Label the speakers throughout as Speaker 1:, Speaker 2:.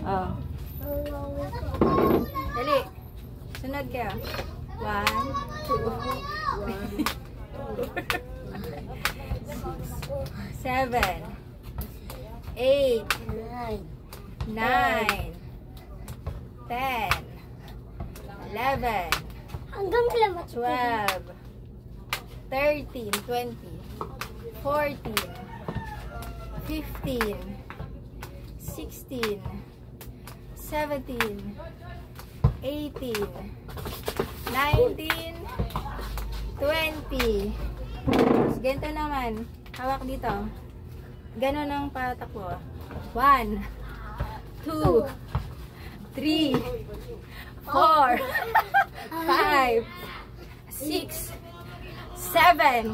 Speaker 1: Oh. Dali. Sunod kayo. 1, 2, 7, 8, 9, 10, 11,
Speaker 2: hanggang
Speaker 1: 12, 13, 20, 14, 15, 16, 17, 18, 19, 20. Ganito naman. Hawak dito. Ganon ang patakbo. 1, 2, 3, 4, 5, 6, 7.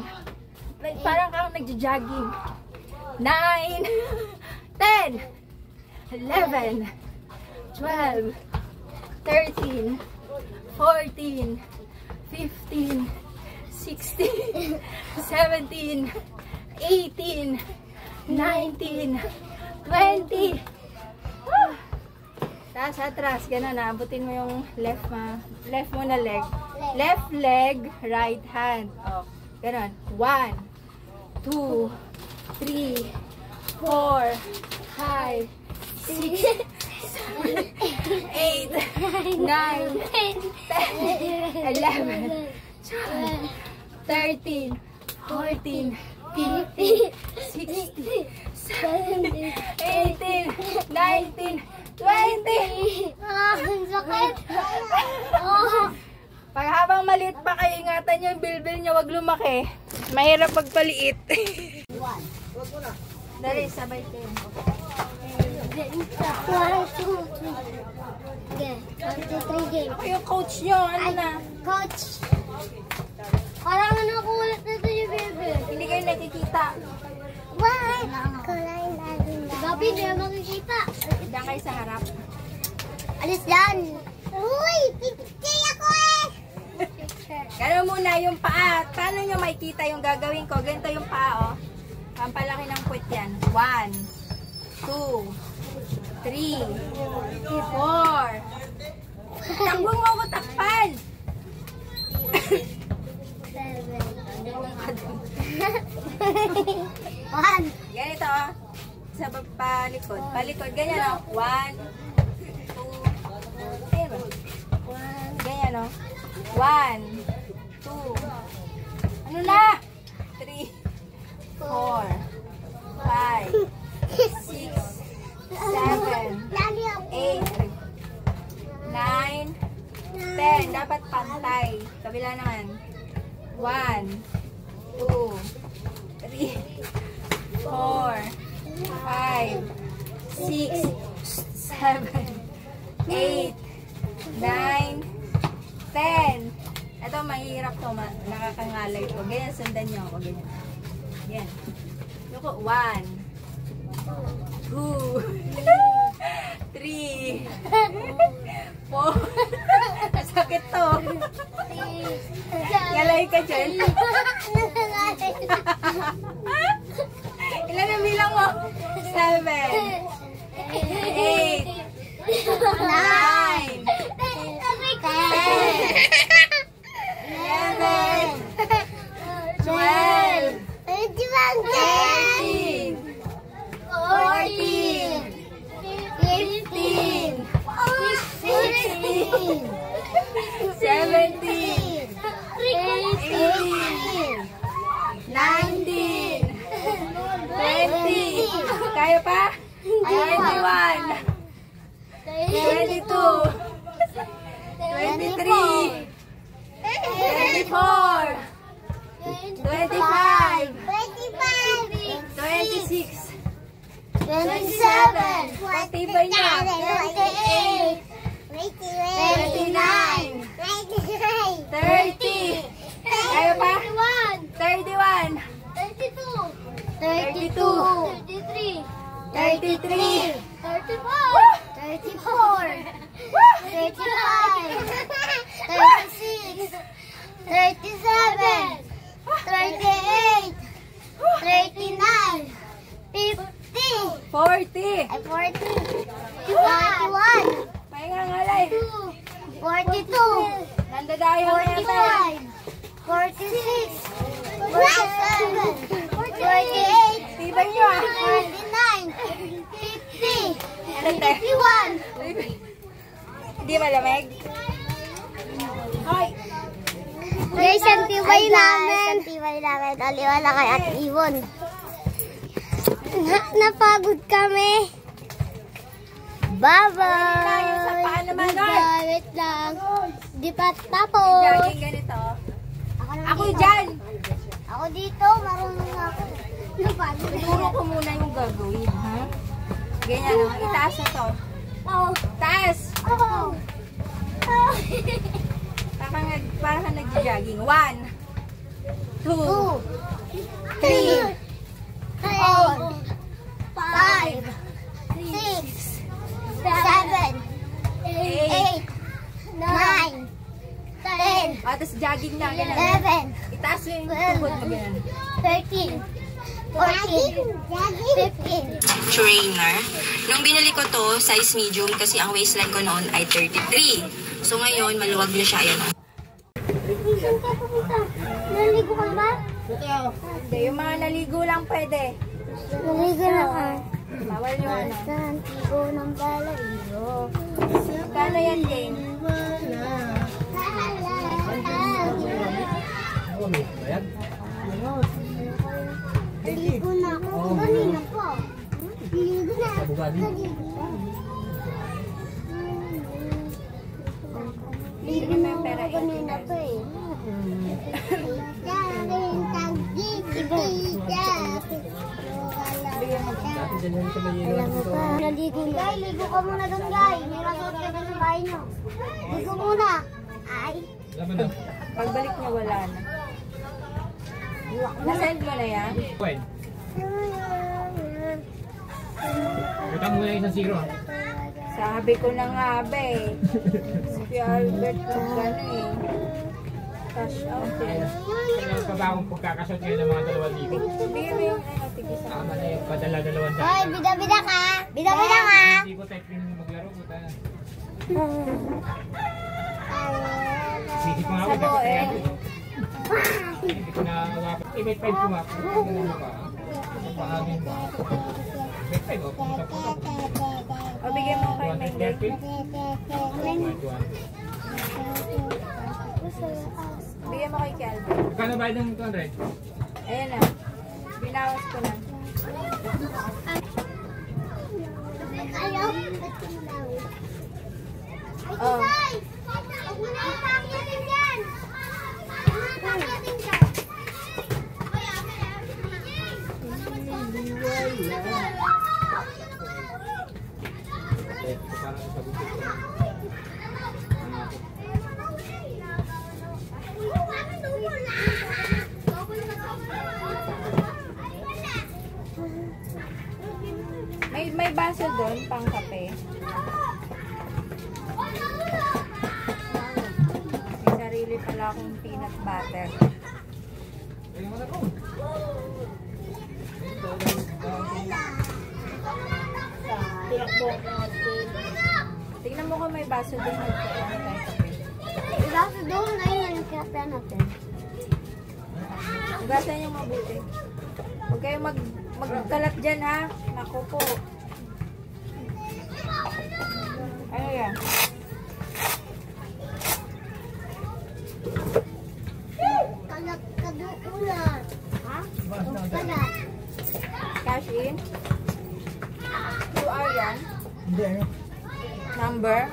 Speaker 1: Parang kang nagja-jogging. 9, 10, 11, 12, 13, 14, 15, 16, 17, 18, 19, 20. Taas, atras. Ganun na. Abutin mo yung left mo na leg. Left leg, right hand. Oh, ganun. 1, 2, 3, 4, 5, 6, 7, 8, 9, 10, 11, 12, 13, 14, 15, 16, 17, 18, 19, 20.
Speaker 2: Ang sakit.
Speaker 1: Pag habang maliit pa kayo, ingatan nyo yung bilbil nyo, wag lumaki. Mahirap pagpaliit. Dali, sabay kayo.
Speaker 2: 1, 2, 3. Okay, 1, 2, 3 game.
Speaker 1: Ako yung coach nyo, ano na?
Speaker 2: Coach. Parang nakulat na ito yung bebe.
Speaker 1: Hindi kayo nakikita.
Speaker 2: Why? Kulay na din. Gabi, hindi na makikita.
Speaker 1: Diyan kayo sa harap.
Speaker 2: Alis dyan. Uy, picture ako eh.
Speaker 1: Gano'n muna yung paa. Paano nyo makikita yung gagawin ko? Ganito yung paa, oh. Pampalaki ng puwet yan. 1, 2, 3, 4. Takbong mo ko, takpan!
Speaker 2: 1.
Speaker 1: Ganito, oh. Sa palikod. Palikod, ganyan, oh. 1, 2, ayun, oh. Ganyan, oh. 1, 2, ano na? 3, 4, 5, 6, 7, 8, 9, 10. Dapat pantay. Kabila naman. 1, 2, 3, 4, 5, 6, 7, 8, 9, 10. Ito, mahirap to. Nakakangalay to. Ganyan, sundan nyo ako. Ganyan. Yan. Yuko, 1, 2, 3, 4. Masakit to. Galay ka dyan. Ilan ang bilang mo? 7, 8, 9, 10, 11, 12, 13, 14, 15, 16, 17, 18, 19, 20. Kaya pa? 21, 22, 23, 24, 25, 26, 27, patibay niya, 28, 29, 30, kaya pa? 31, 32, 33, 34,
Speaker 2: 36, 37, 38, 39, 50,
Speaker 1: 40,
Speaker 2: 40, 41,
Speaker 1: Ay nga nga, Lai.
Speaker 2: 42.
Speaker 1: Nandadayo na yata.
Speaker 2: 46. 47. 48.
Speaker 1: Tibay nyo ah.
Speaker 2: 49. 50.
Speaker 1: Ano tayo?
Speaker 2: 51.
Speaker 1: Hindi malamig? Hoy!
Speaker 2: Guys, ang tibay namin. Ang tibay namin. Aliwala kay At Ibon. Napagod kami. Bye-bye.
Speaker 1: Yung sa paa naman,
Speaker 2: Wait lang. Di pa tapos.
Speaker 1: Jogging ganito. Ako dyan!
Speaker 2: Ako dito, marunong ako. Napagod.
Speaker 1: Siguro ko muna yung gagawin, ha? Ganyan, no? Itaas na to.
Speaker 2: Oh.
Speaker 1: Taas!
Speaker 2: Oh.
Speaker 1: Para ka nag-jogging. 1, 2,
Speaker 2: 2, 3, 4, 5, 6, 7, 8, 9, 10,
Speaker 1: tapos jogging na, ganyan.
Speaker 2: 11,
Speaker 1: Itaas mo yung tubod mo, ganyan.
Speaker 2: 13, 14, 15.
Speaker 3: Trainer. Nung binili ko to, size medium kasi ang waistline ko noon ay 33. So ngayon, maluwag na siya. Ayan.
Speaker 2: Saan ka pupunta? Naligo ka ba?
Speaker 1: Hindi, yung mga naligo lang pwede.
Speaker 2: Naligo na ka.
Speaker 1: Bawal yung ano.
Speaker 2: Saan tigo ng balahibo?
Speaker 1: Kano yan, Jane?
Speaker 2: Naligo na ako. Kanina po. Naligo na.
Speaker 1: Libre mo yung pera,
Speaker 2: Kanina po eh. Alam mo pa. Naligo na. Guy, ligo ka muna doon, Guy. May resort ka doon sa bahay nyo. Ligo muna. Ay.
Speaker 1: Pagbalik niya, wala na. Nasend mo na yan?
Speaker 4: Pwede. Utang mo na isang zero.
Speaker 1: Sabi ko na nga, be. Si Albert, gano'n eh. Cash out eh.
Speaker 4: Kailangan pa ba akong pagkakasot ngayon ng mga 2,000?
Speaker 1: Bigyan mo yung ano, tigisa.
Speaker 4: Tama na yung padala 200.
Speaker 2: Hoy, bida-bida ka. Bida-bida ka.
Speaker 4: Hindi ko type yung maglaro. Puta. Isip ko nga ako.
Speaker 1: Sabo eh.
Speaker 4: Hindi ko na agapit. May 5 ko nga. Ano ba? Pahamin mo. May 5 ako.
Speaker 1: O, bigyan mo kay Mengay.
Speaker 4: 230.
Speaker 1: Bigyan mo kay Calvin.
Speaker 4: Kano ba yung 200?
Speaker 1: Ayan na. Binawas ko na.
Speaker 2: Ayaw.
Speaker 1: Oh.
Speaker 2: Huwag mo na ipakyatin dyan. Huwag mo na ipakyatin dyan.
Speaker 4: Parang sa bukit ko.
Speaker 1: May baso doon, pang kape. May sarili pala akong peanut butter. Tingnan mo kung may baso doon, magkaano tayo kape.
Speaker 2: Ibasa doon na yun. Kaya natin.
Speaker 1: Hugasan niyo mabuti. Huwag kayong magkalat dyan, ha? Naku po. Ano yan?
Speaker 2: Kalat ka doon. Ha? Kalat.
Speaker 1: Cash in? QR yan? Number?